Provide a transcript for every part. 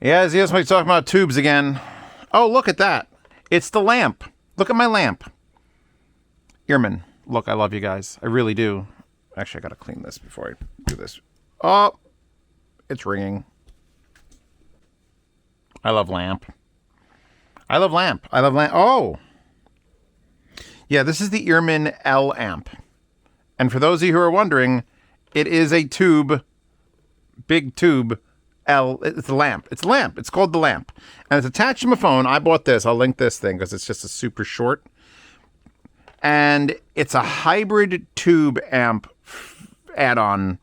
Yeah, Zeospantera talking about tubes again. Oh, look at that. It's the lamp. Look at my lamp. Earman, look, I love you guys. I really do. Actually, I gotta clean this before I do this. Oh, it's ringing. I love lamp. I love lamp. I love lamp. Oh! Yeah, this is the Earman L amp. And for those of you who are wondering, it is a tube, big tube, L. It's a lamp. It's a lamp. It's called the lamp. And it's attached to my phone. I bought this. I'll link this thing because it's just a super short. And it's a hybrid tube amp add-on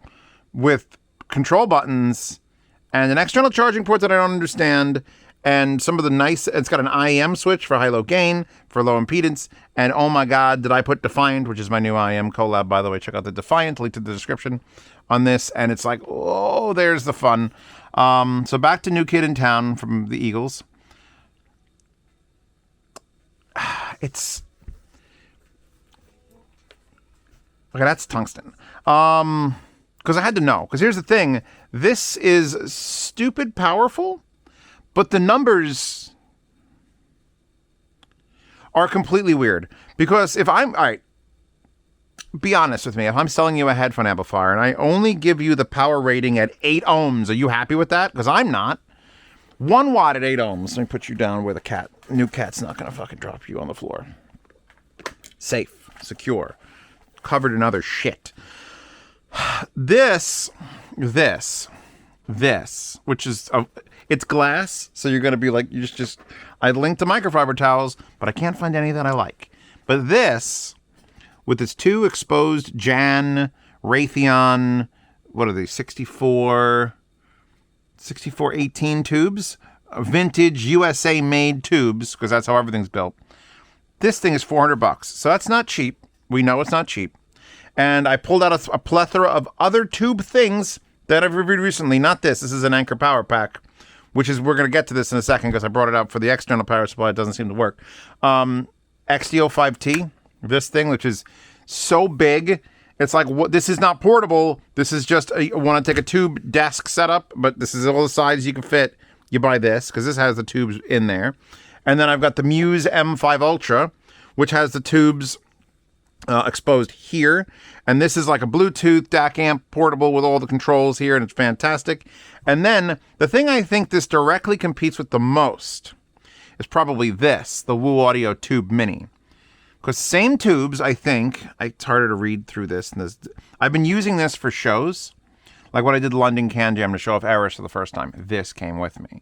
with control buttons and an external charging port that I don't understand. And some of the nice, it's got an IEM switch for high-low gain, for low impedance. And oh my God, did I put Defiant, which is my new IEM collab, by the way. Check out the Defiant, link to the description on this. And it's like, oh, there's the fun. So back to New Kid in Town from the Eagles. It's... Okay, that's tungsten. Because I had to know. Because here's the thing. This is stupid powerful. But the numbers are completely weird. Because if I'm... All right. Be honest with me. If I'm selling you a headphone amplifier and I only give you the power rating at 8 ohms, are you happy with that? Because I'm not. 1 watt at 8 ohms. Let me put you down where the cat... New cat's not going to fucking drop you on the floor. Safe. Secure. Covered in other shit. This, which is... it's glass, so you're going to be like, you just I linked to microfiber towels, but I can't find any that I like. But this, with its 2 exposed Jan Raytheon, what are they, 6418 tubes? Vintage USA-made tubes, because that's how everything's built. This thing is $400. So that's not cheap. We know it's not cheap. And I pulled out a plethora of other tube things that I've reviewed recently. Not this. This is an Anchor Power Pack, which is, we're going to get to this in a second because I brought it out for the external power supply. It doesn't seem to work. XDO5T, this thing, which is so big. It's like, what? This is not portable. This is just, want to take a tube desk setup, but this is all the sizes you can fit. You buy this because this has the tubes in there. And then I've got the Muse M5 Ultra, which has the tubes exposed here. And this is like a Bluetooth DAC amp portable with all the controls here, and it's fantastic. And then the thing I think this directly competes with the most is probably this, the Woo Audio Tube Mini. Because same tubes, I think, it's harder to read through this. And this. I've been using this for shows. Like when I did London Can Jam to show off Eris for the first time. This came with me.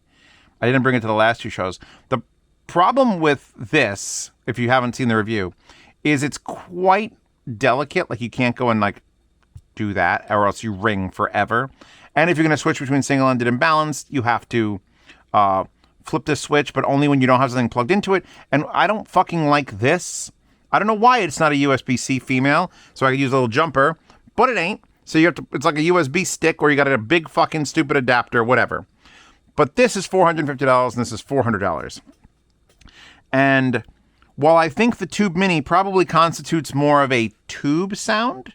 I didn't bring it to the last 2 shows. The problem with this, if you haven't seen the review, is it's quite delicate. Like you can't go and like do that or else you ring forever. And if you're going to switch between single-ended and balanced, you have to flip this switch, but only when you don't have something plugged into it. And I don't fucking like this. I don't know why it's not a USB-C female, so I could use a little jumper, but it ain't. So you have to, it's like a USB stick where you got a big fucking stupid adapter, whatever. But this is $450 and this is $400. And while I think the Tube Mini probably constitutes more of a tube sound,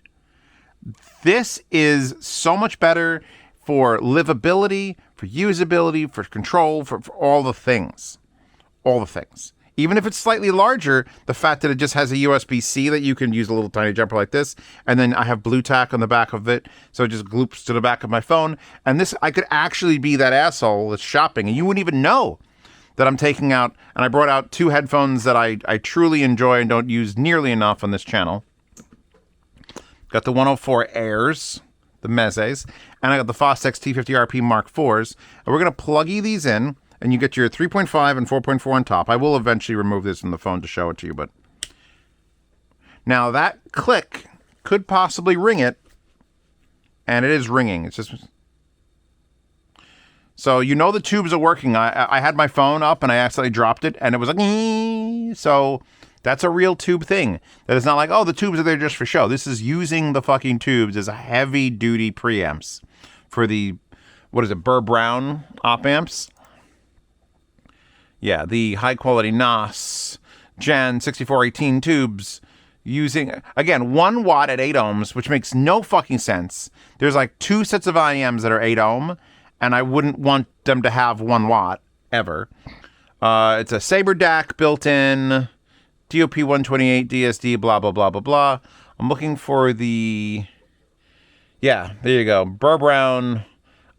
this is so much better for livability, for usability, for control, for all the things. All the things. Even if it's slightly larger, the fact that it just has a USB-C that you can use a little tiny jumper like this, and then I have Blue Tack on the back of it, so it just gloops to the back of my phone. And this, I could actually be that asshole that's shopping, and you wouldn't even know that I'm taking out, and I brought out 2 headphones that I truly enjoy and don't use nearly enough on this channel. Got the 104 Airs, the Mezes, and I got the Fostex T50RP Mark IVs, and we're going to plug these in, and you get your 3.5 and 4.4 on top. I will eventually remove this from the phone to show it to you, but now that click could possibly ring it, and it is ringing. It's just... So you know the tubes are working. I had my phone up and I accidentally dropped it and it was like, ee! So that's a real tube thing. That is not like, oh, the tubes are there just for show. This is using the fucking tubes as a heavy duty preamps for the, what is it, Burr Brown op amps. Yeah, the high quality NOS Jan 6418 tubes using, again, 1 watt at 8 ohms, which makes no fucking sense. There's like 2 sets of IEMs that are 8 ohm. and I wouldn't want them to have 1 watt ever. It's a Sabre DAC built-in, DOP 128 DSD, blah, blah, blah, blah, blah. I'm looking for the... Yeah, there you go. Burr Brown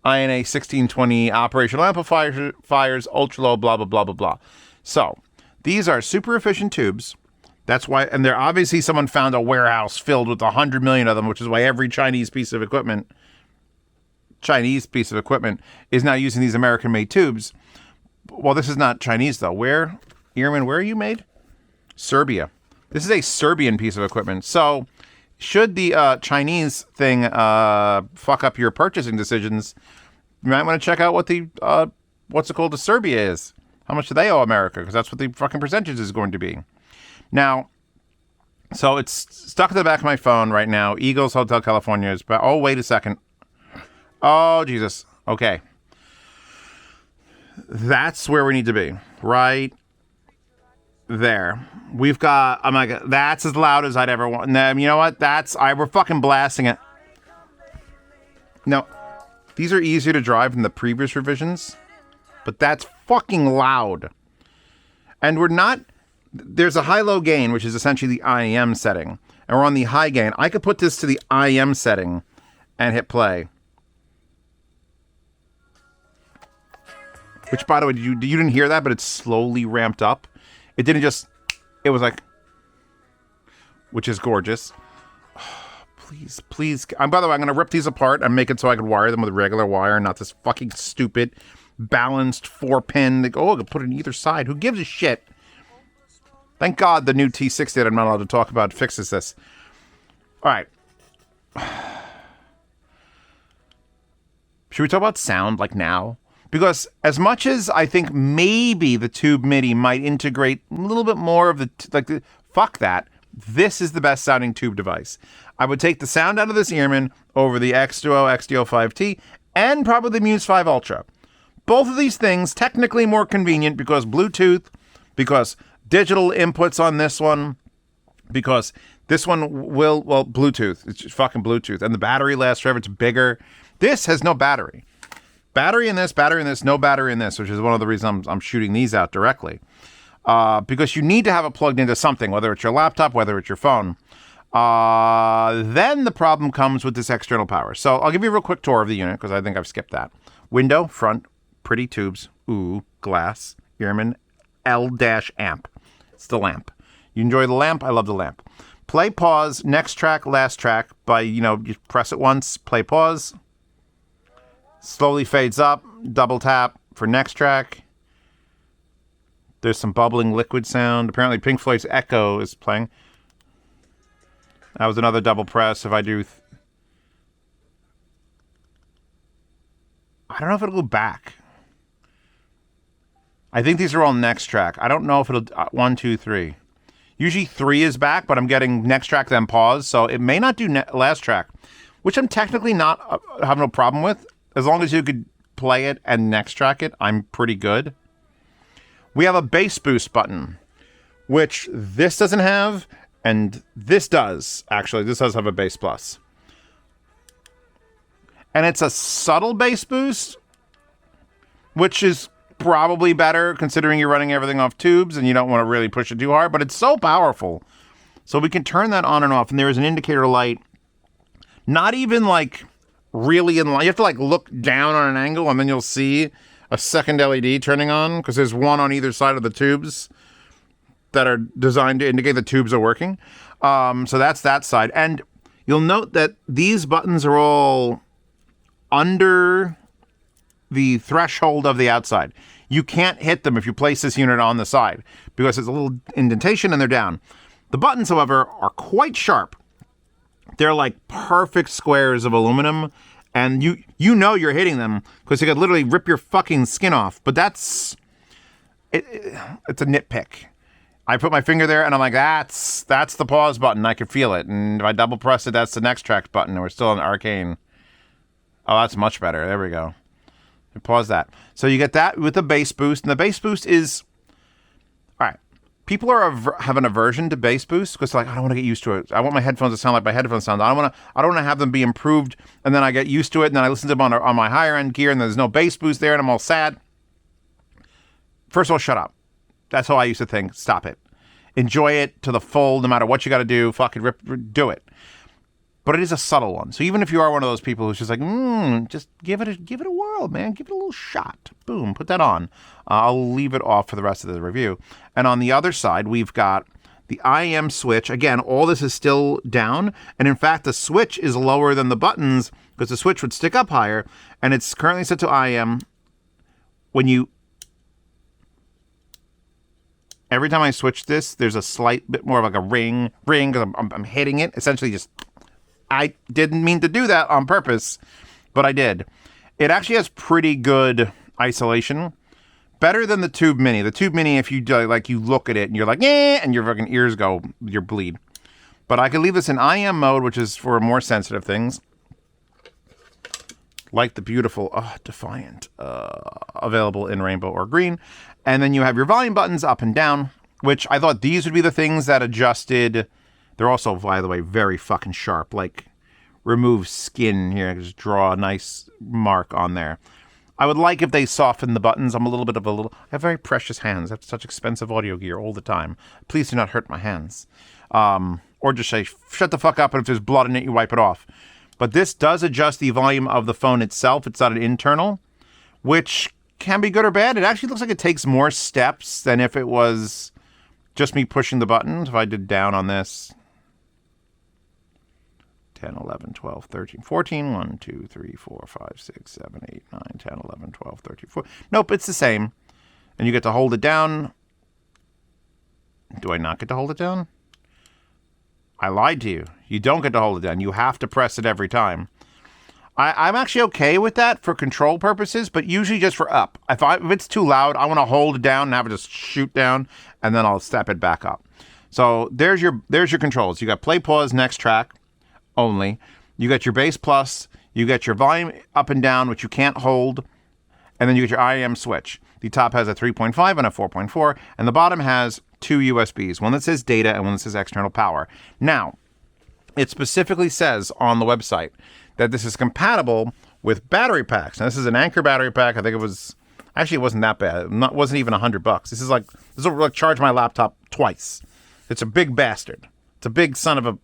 INA 1620 operational amplifiers, ultra low, blah, blah, blah, blah, blah. So, these are super efficient tubes. That's why, and they're obviously someone found a warehouse filled with 100 million of them, which is why every Chinese piece of equipment is now using these American-made tubes. Well, this is not Chinese, though. Where, Earman, where are you made? Serbia. This is a Serbian piece of equipment. So, should the Chinese thing fuck up your purchasing decisions, you might want to check out what the, to Serbia is. How much do they owe America? Because that's what the fucking percentage is going to be. Now, so it's stuck to the back of my phone right now. Eagles Hotel California is, but oh, wait a second. Oh, Jesus. Okay. That's where we need to be. Right there. We've got, oh my God, that's as loud as I'd ever want. And you know what? We're fucking blasting it. Now, these are easier to drive than the previous revisions, but that's fucking loud. And there's a high-low gain, which is essentially the IEM setting. And we're on the high gain. I could put this to the IEM setting and hit play. Which, by the way, you didn't hear that, but it's slowly ramped up. It didn't just... It was like... Which is gorgeous. Please. By the way, I'm going to rip these apart and make it so I can wire them with a regular wire, not this fucking stupid balanced 4-pin. I can put it on either side. Who gives a shit? Thank God the new T60 that I'm not allowed to talk about fixes this. All right. Should we talk about sound like now? Because as much as I think maybe the Tube MIDI might integrate a little bit more of fuck that. This is the best sounding tube device. I would take the sound out of this Earman over the X-Duo, XDO5T, and probably the Muse 5 Ultra. Both of these things technically more convenient because Bluetooth, because digital inputs on this one, because this one Bluetooth. It's just fucking Bluetooth. And the battery lasts forever. It's bigger. This has no battery. Battery in this, no battery in this, which is one of the reasons I'm shooting these out directly. Because you need to have it plugged into something, whether it's your laptop, whether it's your phone. Then the problem comes with this external power. So I'll give you a real quick tour of the unit, because I think I've skipped that. Window, front, pretty tubes, glass, Earman, L-amp. It's the lamp. You enjoy the lamp? I love the lamp. Play, pause, next track, last track. You press it once, play, pause. Slowly fades up, double tap for next track. There's some bubbling liquid sound. Apparently Pink Floyd's Echo is playing. That was another double press. If I do... I don't know if it'll go back. I think these are all next track. I don't know if it'll... 1, 2, 3. Usually 3 is back, but I'm getting next track, then pause. So it may not do last track, which I'm technically not have no problem with. As long as you could play it and next track it, I'm pretty good. We have a bass boost button, which this doesn't have, and this does. Actually, this does have a bass plus. And it's a subtle bass boost, which is probably better considering you're running everything off tubes and you don't want to really push it too hard, but it's so powerful. So we can turn that on and off, and there is an indicator light. Not even really in line. You have to look down on an angle, and then you'll see a second LED turning on, because there's one on either side of the tubes that are designed to indicate the tubes are working. So that's that side. And you'll note that these buttons are all under the threshold of the outside. You can't hit them if you place this unit on the side, because it's a little indentation and they're down. The buttons, however, are quite sharp. They're like perfect squares of aluminum, and you know you're hitting them because you could literally rip your fucking skin off. But it's a nitpick. I put my finger there and I'm like, that's the pause button. I can feel it. And if I double press it, that's the next track button. And we're still on Arcane. Oh, that's much better. There we go. Pause that. So you get that with the bass boost, and the bass boost is all right. people are have an aversion to bass boost because like I don't want to get used to it. I want my headphones to sound like my headphones sound. I don't want to have them be improved, and then I get used to it, and then I listen to them on my higher end gear, and there's no bass boost there, and I'm all sad. First of all, shut up. That's how I used to think. Stop it. Enjoy it to the full, no matter what you got to do. Fucking do it. But it is a subtle one. So even if you are one of those people who's just like, just give it a whirl, man. Give it a little shot. Boom, put that on. I'll leave it off for the rest of the review. And on the other side, we've got the IEM switch. Again, all this is still down. And in fact, the switch is lower than the buttons because the switch would stick up higher. And it's currently set to IEM. Every time I switch this, there's a slight bit more of like a ring because I'm hitting it. Essentially just... I didn't mean to do that on purpose, but I did. It actually has pretty good isolation. Better than the Tube Mini. The Tube Mini, if you you look at it and you're like, yeah, and your fucking ears go, you bleed. But I could leave this in IEM mode, which is for more sensitive things. Like the beautiful Defiant, available in rainbow or green. And then you have your volume buttons up and down, which I thought these would be the things that adjusted... They're also, by the way, very fucking sharp. Like, remove skin here. Just draw a nice mark on there. I would like if they softened the buttons. I have very precious hands. I have such expensive audio gear all the time. Please do not hurt my hands. Or just say, shut the fuck up, and if there's blood in it, you wipe it off. But this does adjust the volume of the phone itself. It's not an internal, which can be good or bad. It actually looks like it takes more steps than if it was just me pushing the buttons. If I did down on this... 10, 11, 12, 13, 14, 1, 2, 3, 4, 5, 6, 7, 8, 9, 10, 11, 12, 13, 14. Nope, it's the same. And you get to hold it down. Do I not get to hold it down? I lied to you. You don't get to hold it down. You have to press it every time. I'm actually okay with that for control purposes, but usually just for up. If it's too loud, I want to hold it down and have it just shoot down, and then I'll step it back up. So there's your controls. You got play, pause, next track. Only. You got your bass plus, you got your volume up and down, which you can't hold, and then you get your IEM switch. The top has a 3.5 and a 4.4, and the bottom has two USBs, one that says data and one that says external power. Now, it specifically says on the website that this is compatible with battery packs. Now, this is an Anker battery pack. I think it wasn't that bad. It wasn't even $100. This will like charge my laptop twice. It's a big bastard. It's a big son of a...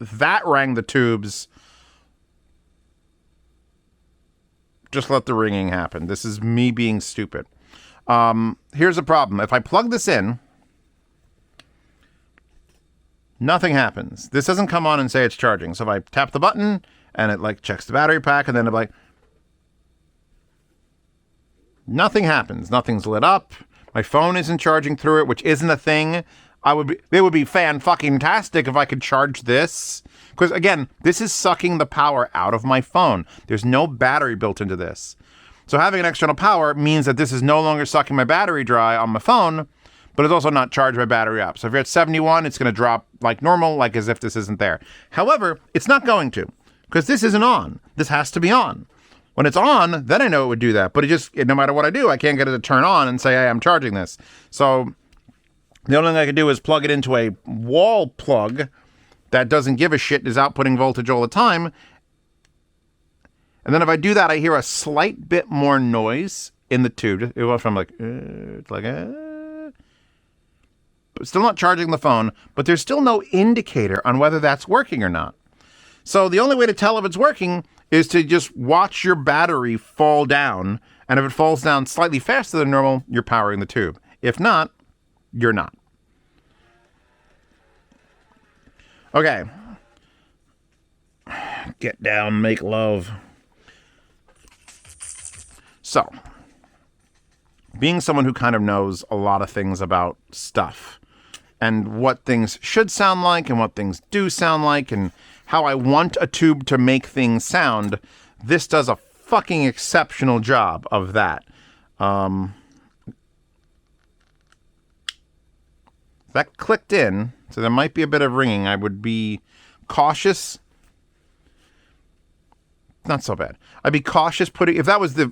That rang the tubes. Just let the ringing happen. This is me being stupid. Here's the problem. If I plug this in, nothing happens. This doesn't come on and say it's charging. So if I tap the button and it like checks the battery pack and then it like... Nothing happens. Nothing's lit up. My phone isn't charging through it, which isn't a thing. It would be fan-fucking-tastic if I could charge this. Because, again, this is sucking the power out of my phone. There's no battery built into this. So having an external power means that this is no longer sucking my battery dry on my phone, but it's also not charged my battery up. So if you're at 71, it's going to drop like normal, like as if this isn't there. However, it's not going to, because this isn't on. This has to be on. When it's on, then I know it would do that. But no matter what I do, I can't get it to turn on and say, hey, I'm charging this. So... the only thing I can do is plug it into a wall plug that doesn't give a shit, is outputting voltage all the time. And then if I do that, I hear a slight bit more noise in the tube. It went from like, it's like, but still not charging the phone, but there's still no indicator on whether that's working or not. So the only way to tell if it's working is to just watch your battery fall down. And if it falls down slightly faster than normal, you're powering the tube. If not, you're not. Okay. Get down, make love. So, being someone who kind of knows a lot of things about stuff and what things should sound like and what things do sound like and how I want a tube to make things sound, this does a fucking exceptional job of that. That clicked in, so there might be a bit of ringing. I would be cautious. Not so bad. I'd be cautious putting... If that was the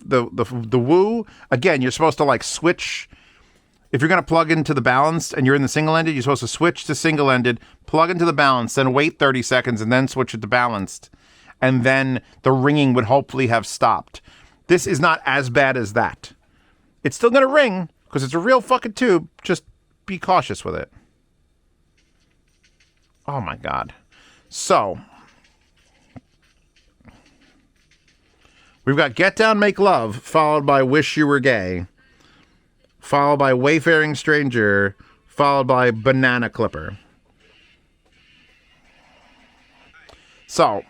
woo, again, you're supposed to like switch If you're going to plug into the balanced and you're in the single-ended, you're supposed to switch to single-ended, plug into the balanced, then wait 30 seconds, and then switch it to balanced. And then the ringing would hopefully have stopped. This is not as bad as that. It's still going to ring because it's a real fucking tube. Just be cautious with it. Oh, my God. So, we've got Get Down, Make Love, followed by Wish You Were Gay, followed by Wayfaring Stranger, followed by Banana Clipper. So,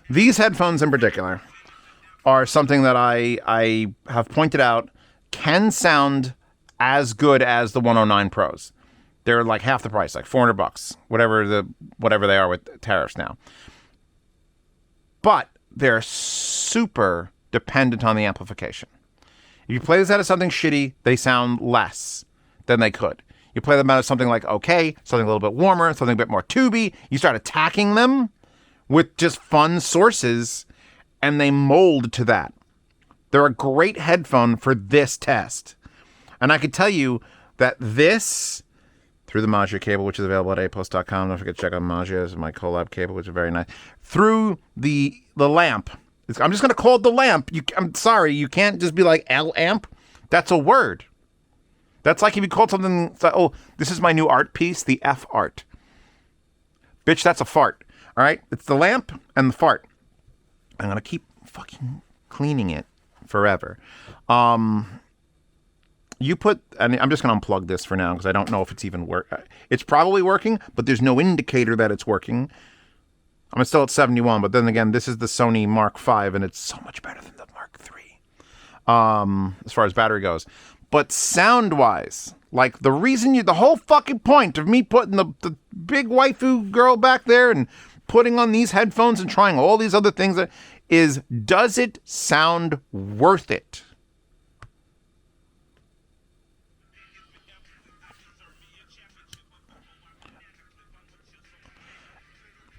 these headphones in particular are something that I have pointed out can sound as good as the 109 Pros. They're like half the price, like $400, whatever they are with tariffs now. But they're super dependent on the amplification. If you play this out of something shitty, they sound less than they could. You play them out of something like okay, something a little bit warmer, something a bit more tubey. You start attacking them with just fun sources, and they mold to that. They're a great headphone for this test. And I could tell you that this, through the Magia cable, which is available at apost.com. Don't forget to check out Magia. This is my collab cable, which is very nice. Through the lamp. I'm just going to call it the lamp. I'm sorry, you can't just be like L-amp. That's a word. That's like if you called something, oh, this is my new art piece, the F-art. Bitch, that's a fart. All right? It's the lamp and the fart. I'm going to keep fucking cleaning it forever. You put, and I'm just going to unplug this for now because I don't know if it's even It's probably working, but there's no indicator that it's working. I'm still at 71, but then again, this is the Sony Mark V, and it's so much better than the Mark III, as far as battery goes. But sound-wise, like the whole fucking point of me putting the big waifu girl back there and putting on these headphones and trying all these other things is, does it sound worth it?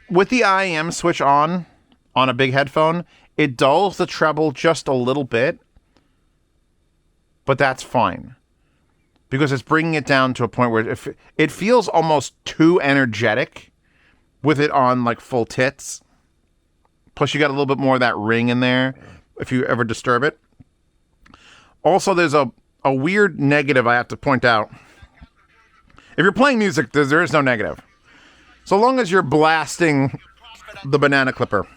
With the IEM switch on a big headphone, it dulls the treble just a little bit, but that's fine because it's bringing it down to a point where it feels almost too energetic with it on like full tits. Plus, you got a little bit more of that ring in there if you ever disturb it. Also, there's a weird negative I have to point out. If you're playing music, there is no negative. So long as you're blasting the banana clipper,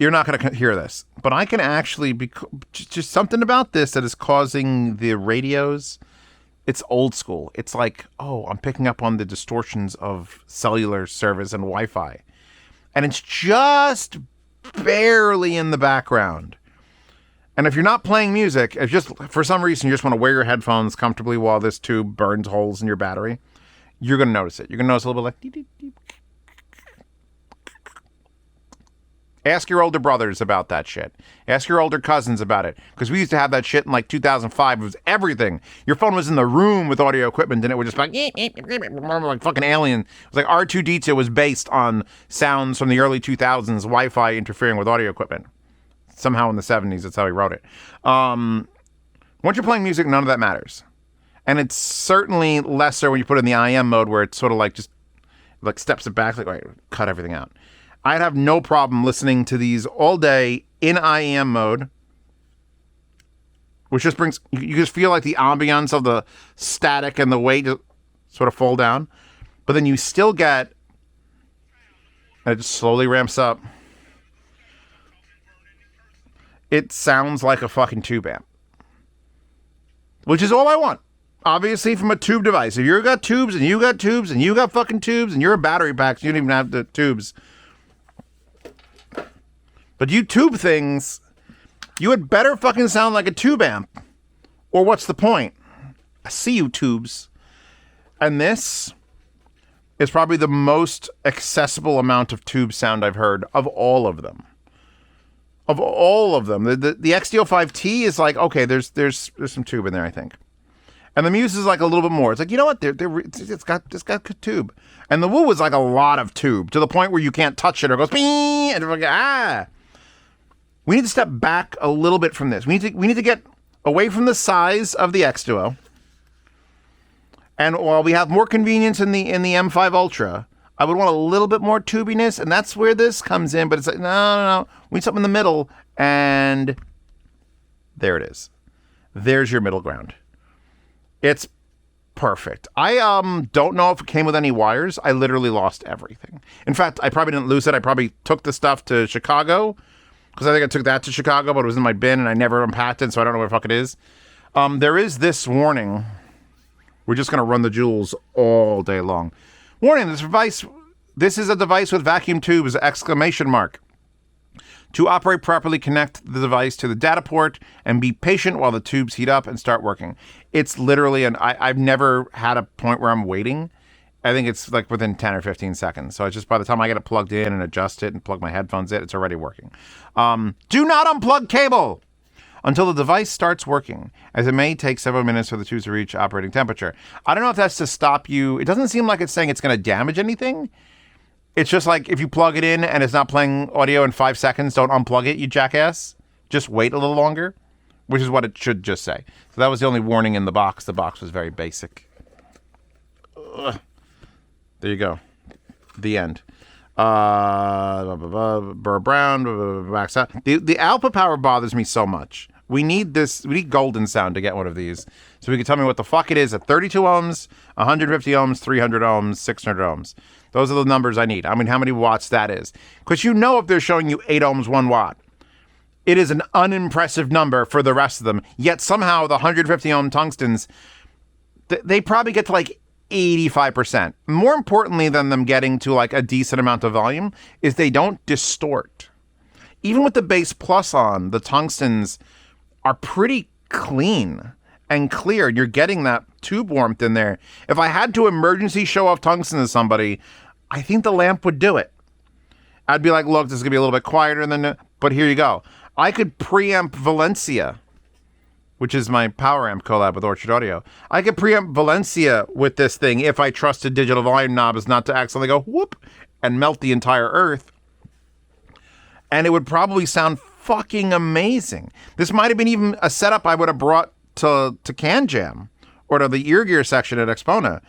you're not going to hear this. But I can actually be just something about this that is causing the radios. It's old school. It's like, oh, I'm picking up on the distortions of cellular service and Wi-Fi. And it's just barely in the background. And if you're not playing music, if just for some reason you just want to wear your headphones comfortably while this tube burns holes in your battery, you're going to notice it. You're going to notice a little bit like... Dee, dee, dee. Ask your older brothers about that shit. Ask your older cousins about it. Because we used to have that shit in like 2005. It was everything. Your phone was in the room with audio equipment and it would just be like fucking alien. It was like R2-D2 was based on sounds from the early 2000s, Wi-Fi interfering with audio equipment. Somehow in the 70s, that's how he wrote it. Once you're playing music, none of that matters. And it's certainly lesser when you put it in the IEM mode where it's sort of like just like steps it back, like, all right, cut everything out. I'd have no problem listening to these all day in IEM mode, which just brings, you just feel like the ambience of the static and the weight just sort of fall down. But then you still get, and it just slowly ramps up. It sounds like a fucking tube amp, which is all I want. Obviously, from a tube device. If you've got tubes and you got tubes and you got fucking tubes and you're a battery pack, so you don't even have the tubes. But you tube things, you had better fucking sound like a tube amp. Or what's the point? I see you tubes. And this is probably the most accessible amount of tube sound I've heard of all of them. Of all of them. The XDO5T is like, okay, there's some tube in there, I think. And the Muse is like a little bit more. It's like, you know what? It's got tube. And the Woo is like a lot of tube to the point where you can't touch it or it goes, and like, ah. We need to step back a little bit from this. We need to get away from the size of the X-Duo. And while we have more convenience in the M5 Ultra, I would want a little bit more tubiness, and that's where this comes in. But it's like, no. We need something in the middle, and there it is. There's your middle ground. It's perfect. I don't know if it came with any wires. I literally lost everything. In fact, I probably didn't lose it. I probably took the stuff to Chicago, because I think I took that to Chicago, but it was in my bin, and I never unpacked it, so I don't know where the fuck it is. There is this warning. We're just going to run the joules all day long. Warning, this is a device with vacuum tubes, ! To operate properly, connect the device to the data port and be patient while the tubes heat up and start working. It's literally, I've never had a point where I'm waiting. I think it's like within 10 or 15 seconds. So it's just by the time I get it plugged in and adjust it and plug my headphones in, it's already working. Do not unplug cable until the device starts working, as it may take several minutes for the tubes to reach operating temperature. I don't know if that's to stop you. It doesn't seem like it's saying it's going to damage anything. It's just like if you plug it in and it's not playing audio in 5 seconds, don't unplug it, you jackass. Just wait a little longer, which is what it should just say. So that was the only warning in the box. The box was very basic. Ugh. There you go. The end. Burr Brown, backside. The alpha power bothers me so much. We need this. We need golden sound to get one of these. So we can tell me what the fuck it is at 32 ohms, 150 ohms, 300 ohms, 600 ohms. Those are the numbers I need. I mean, how many watts that is. Because you know if they're showing you 8 ohms, 1 watt. It is an unimpressive number for the rest of them. Yet somehow the 150 ohm tungstens, they probably get to like 85%. More importantly than them getting to like a decent amount of volume is they don't distort. Even with the bass plus on, the tungstens are pretty clean and clear. You're getting that tube warmth in there. If I had to emergency show off tungsten to somebody, I think the lamp would do it. I'd be like, look, this is going to be a little bit quieter than, but here you go. I could preamp Valencia, which is my power amp collab with Orchard Audio. I could preamp Valencia with this thing if I trusted digital volume knobs not to accidentally go whoop and melt the entire earth. And it would probably sound fucking amazing. This might have been even a setup I would have brought to CanJam or to the ear gear section at Expona.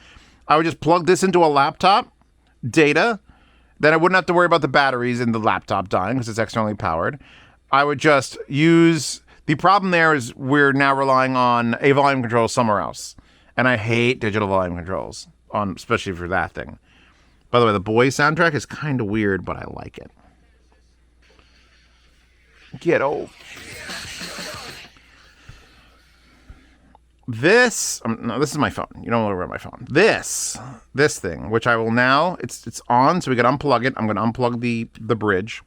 I would just plug this into a laptop, data, then I wouldn't have to worry about the batteries in the laptop dying because it's externally powered. I would just use... The problem there is we're now relying on a volume control somewhere else. And I hate digital volume controls, especially for that thing. By the way, the Boys soundtrack is kind of weird, but I like it. Ghetto. This is my phone. You don't want to wear my phone. This thing, which I will now, it's on, so we can unplug it. I'm going to unplug the bridge.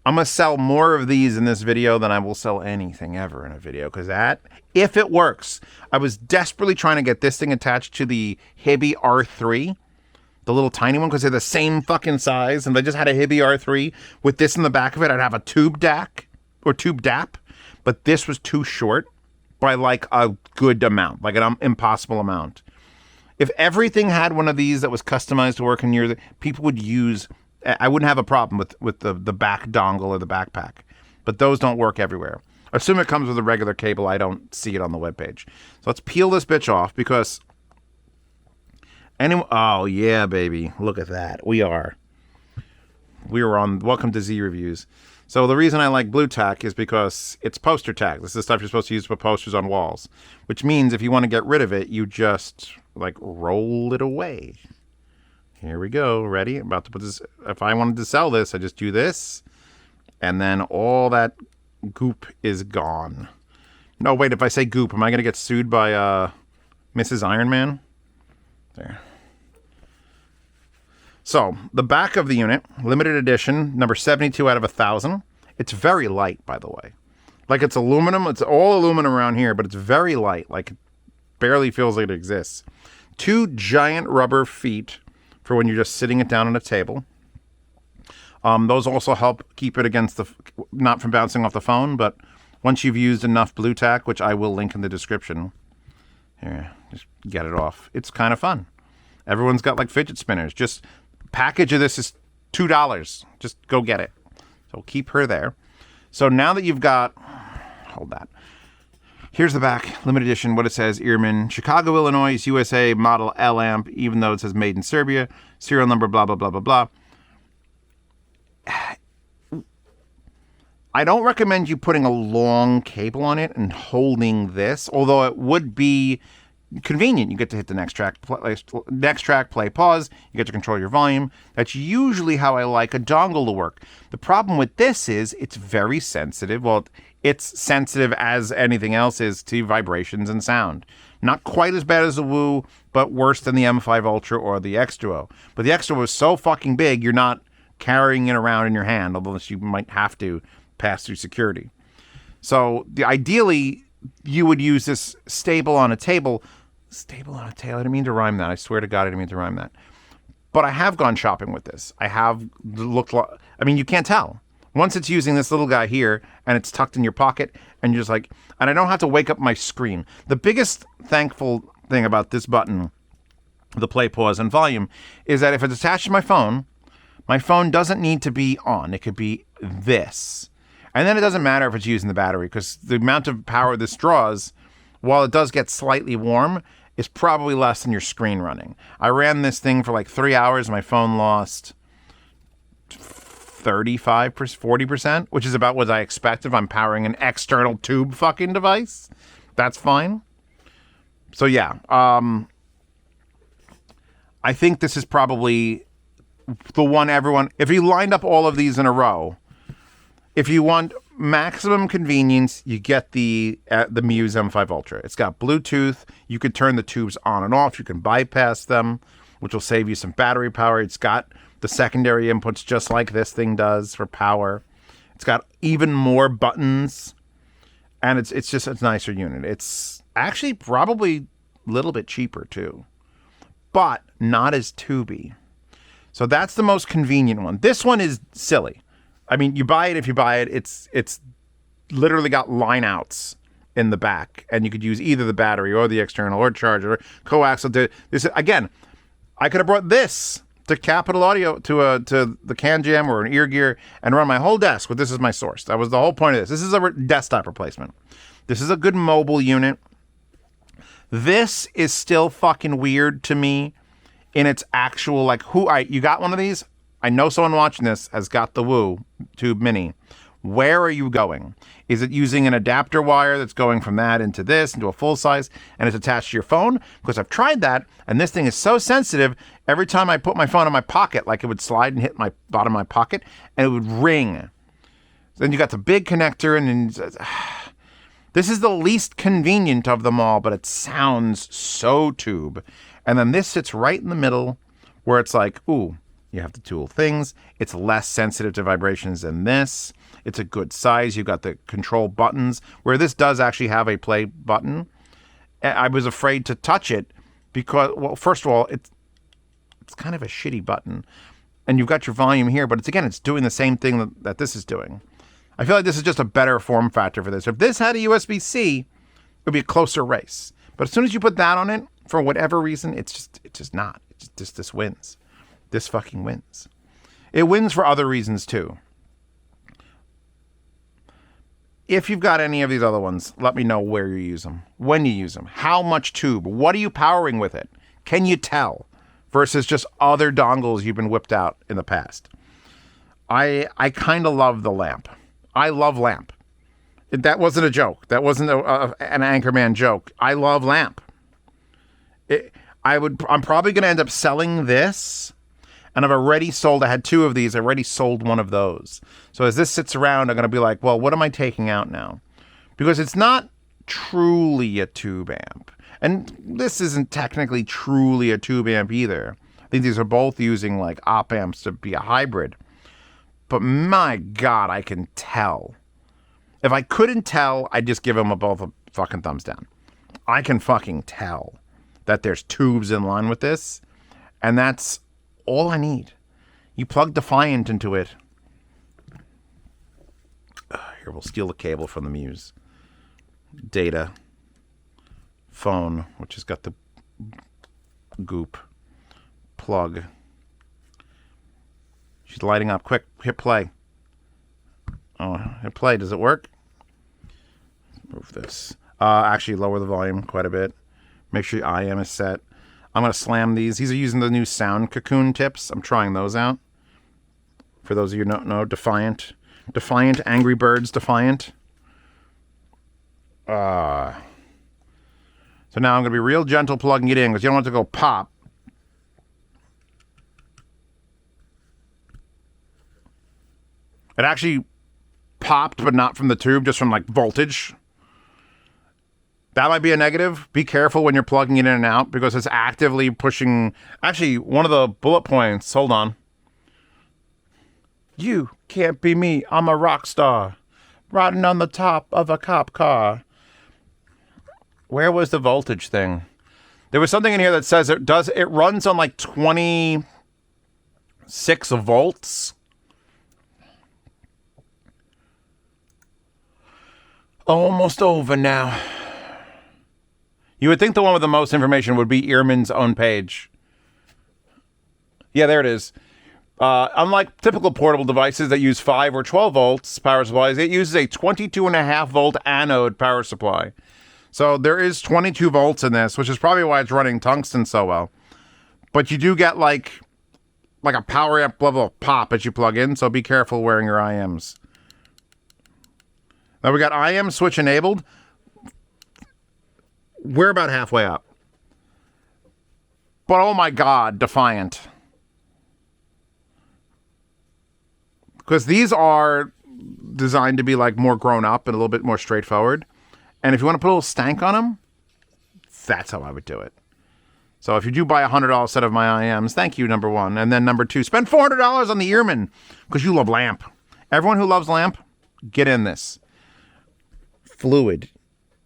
I'm going to sell more of these in this video than I will sell anything ever in a video. Because that, if it works, I was desperately trying to get this thing attached to the Hibby R3. The little tiny one, because they're the same fucking size. And if I just had a Hibby R3 with this in the back of it, I'd have a tube DAC or tube DAP. But this was too short by like a good amount, like an impossible amount. If everything had one of these that was customized to work in yours, people would use... I wouldn't have a problem with the back dongle or the backpack. But those don't work everywhere. Assume it comes with a regular cable. I don't see it on the webpage. So let's peel this bitch off because... Oh, yeah, baby. Look at that. We are on Welcome to Z Reviews. So the reason I like blue tack is because it's poster tack. This is the stuff you're supposed to use to put posters on walls. Which means if you want to get rid of it, you just, like, roll it away. Here we go. Ready? I'm about to put this. If I wanted to sell this, I just do this. And then all that goop is gone. No, wait. If I say goop, am I going to get sued by Mrs. Iron Man? There. So, the back of the unit, limited edition, number 72 out of 1,000. It's very light, by the way. Like, it's aluminum. It's all aluminum around here, but it's very light. Like, it barely feels like it exists. 2 giant rubber feet for when you're just sitting it down on a table. Those also help keep it against not from bouncing off the phone, but once you've used enough blue tack, which I will link in the description, here, just get it off. It's kind of fun. Everyone's got like fidget spinners. Just package of this is $2. Just go get it. So keep her there. So now that you've got, hold that. Here's the back, limited edition, what it says, Earman, Chicago, Illinois, USA, model L amp, even though it says made in Serbia, serial number, blah, blah, blah, blah, blah. I don't recommend you putting a long cable on it and holding this, although it would be convenient. You get to hit the next track, play, pause. You get to control your volume. That's usually how I like a dongle to work. The problem with this is it's very sensitive. Well, it's sensitive as anything else is to vibrations and sound. Not quite as bad as the Woo, but worse than the M5 Ultra or the X2O. But the X2O is so fucking big, you're not carrying it around in your hand, although you might have to pass through security. So ideally, you would use this stable on a table. Stable on a table. I didn't mean to rhyme that. I swear to God, I didn't mean to rhyme that. But I have gone shopping with this. I have looked. I mean, you can't tell. Once it's using this little guy here and it's tucked in your pocket and you're just like, and I don't have to wake up my screen. The biggest thankful thing about this button, the play, pause, and volume, is that if it's attached to my phone doesn't need to be on. It could be this. And then it doesn't matter if it's using the battery because the amount of power this draws, while it does get slightly warm, is probably less than your screen running. I ran this thing for like 3 hours. My phone lost 35%, 40%, which is about what I expect if I'm powering an external tube fucking device. That's fine. So yeah, I think this is probably the one everyone, if you lined up all of these in a row, if you want maximum convenience, you get the Muse M5 Ultra. It's got Bluetooth. You could turn the tubes on and off. You can bypass them, which will save you some battery power. It's got the secondary inputs just like this thing does for power. It's got even more buttons, and it's just a nicer unit. It's actually probably a little bit cheaper too, but not as tubey. So that's the most convenient one. This one is silly. I mean, you buy it if you buy it. It's literally got line outs in the back, and you could use either the battery or the external or charger or coaxial. This again, I could have brought this to Capital Audio to the Can Jam or an Ear Gear and run my whole desk with this as my source. That was the whole point of this. This is a desktop replacement. This is a good mobile unit. This is still fucking weird to me in its actual, like, you got one of these? I know someone watching this has got the Woo Tube Mini. Where are you going? Is it using an adapter wire that's going from that into this, into a full size, and it's attached to your phone? Because I've tried that, and this thing is so sensitive, every time I put my phone in my pocket, like it would slide and hit my bottom of my pocket, and it would ring. Then you got the big connector, and then, this is the least convenient of them all, but it sounds so tube. And then this sits right in the middle, where it's like, ooh, you have the tool things. It's less sensitive to vibrations than this. It's a good size. You've got the control buttons, where this does actually have a play button. I was afraid to touch it because, well, first of all, it's kind of a shitty button. And you've got your volume here, but it's doing the same thing that this is doing. I feel like this is just a better form factor for this. If this had a USB-C, it would be a closer race. But as soon as you put that on it, for whatever reason, it's just not. This wins. This fucking wins. It wins for other reasons too. If you've got any of these other ones, let me know where you use them, when you use them, how much tube, what are you powering with it? Can you tell? Versus just other dongles you've been whipped out in the past. I kind of love the lamp. I love lamp. That wasn't a joke. That wasn't an Anchorman joke. I love lamp. I'm probably going to end up selling this. And I've already sold, I had 2 of these, I already sold one of those. So as this sits around, I'm going to be like, well, what am I taking out now? Because it's not truly a tube amp. And this isn't technically truly a tube amp either. I think these are both using like op amps to be a hybrid. But my God, I can tell. If I couldn't tell, I'd just give them both a fucking thumbs down. I can fucking tell that there's tubes in line with this. And that's all I need. You plug Defiant into it. Here, we'll steal the cable from the Muse. Data. Phone, which has got the goop. Plug. She's lighting up. Quick, hit play. Oh, hit play. Does it work? Move this. Actually, lower the volume quite a bit. Make sure your IEM is set. I'm going to slam these. These are using the new sound cocoon tips. I'm trying those out. For those of you who don't know, Defiant. Defiant, Angry Birds Defiant. So now I'm going to be real gentle plugging it in because you don't want it to go pop. It actually popped, but not from the tube, just from like voltage. That might be a negative. Be careful when you're plugging it in and out because it's actively pushing. Actually, one of the bullet points, hold on. You can't be me. I'm a rock star. Riding on the top of a cop car. Where was the voltage thing? There was something in here that says it runs on like 26 volts. Almost over now. You would think the one with the most information would be Earman's own page. Yeah, there it is. Unlike typical portable devices that use 5 or 12 volts power supplies, it uses a 22.5 volt anode power supply. So there is 22 volts in this, which is probably why it's running tungsten so well. But you do get like a power amp level of pop as you plug in, so be careful wearing your IEMs. Now we got IEM switch enabled. We're about halfway up. But oh my God, Defiant. Because these are designed to be like more grown up and a little bit more straightforward. And if you want to put a little stank on them, that's how I would do it. So if you do buy a $100 set of my IEMs, thank you, number one. And then number two, spend $400 on the Earman because you love lamp. Everyone who loves lamp, get in this. Fluid,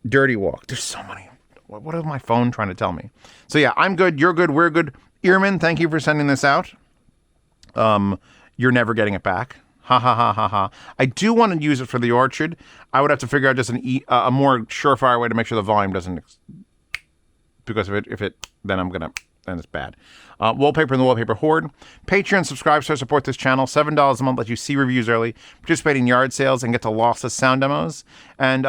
dirty walk. There's so many. What is my phone trying to tell me? So yeah, I'm good. You're good. We're good. Earman, thank you for sending this out. You're never getting it back. Ha ha ha ha ha. I do want to use it for the orchard. I would have to figure out just a more surefire way to make sure the volume doesn't, because if it, then it's bad. Wallpaper and the Wallpaper Horde. Patreon subscribers to support this channel. $7 a month lets you see reviews early, participate in yard sales, and get to lossless sound demos. And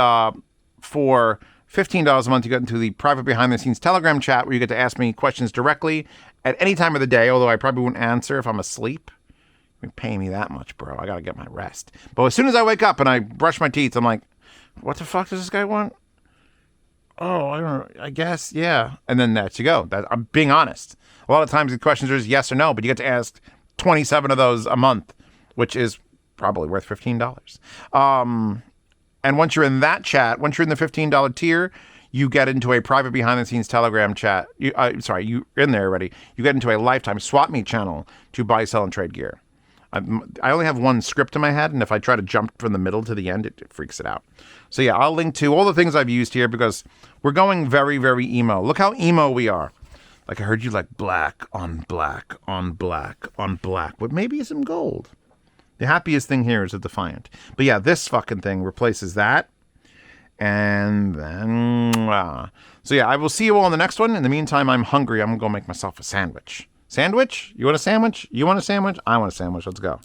for $15 a month, you get into the private behind-the-scenes Telegram chat where you get to ask me questions directly at any time of the day, although I probably won't answer if I'm asleep. You're paying me that much, bro. I gotta get my rest. But as soon as I wake up and I brush my teeth, I'm like, what the fuck does this guy want? Oh, I don't know. I guess, yeah. And then there you go. I'm being honest. A lot of times the questions are just yes or no, but you get to ask 27 of those a month, which is probably worth $15. And once you're in that chat, once you're in the $15 tier, you get into a private behind-the-scenes Telegram chat. You're in there already. You get into a lifetime swap meet channel to buy, sell, and trade gear. I only have one script in my head, and if I try to jump from the middle to the end, it freaks it out. So yeah, I'll link to all the things I've used here because we're going very, very emo. Look how emo we are. Like I heard you like black on black on black on black with maybe some gold. The happiest thing here is a Defiant. But yeah, this fucking thing replaces that. And then... So yeah, I will see you all in the next one. In the meantime, I'm hungry. I'm going to go make myself a sandwich. Sandwich? You want a sandwich? You want a sandwich? I want a sandwich. Let's go.